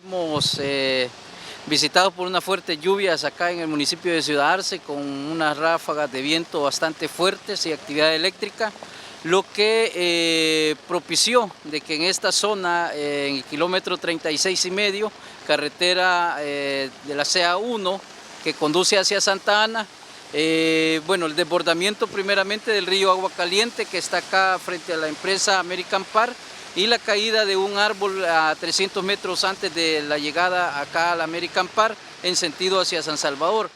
Hemos visitado por unas fuertes lluvias acá en el municipio de Ciudad Arce con unas ráfagas de viento bastante fuertes y actividad eléctrica, lo que propició de que en esta zona, en el kilómetro 36,5, carretera de la CA1 que conduce hacia Santa Ana, el desbordamiento primeramente del río Agua Caliente que está acá frente a la empresa American Par, y la caída de un árbol a 300 metros antes de la llegada acá al American Par en sentido hacia San Salvador.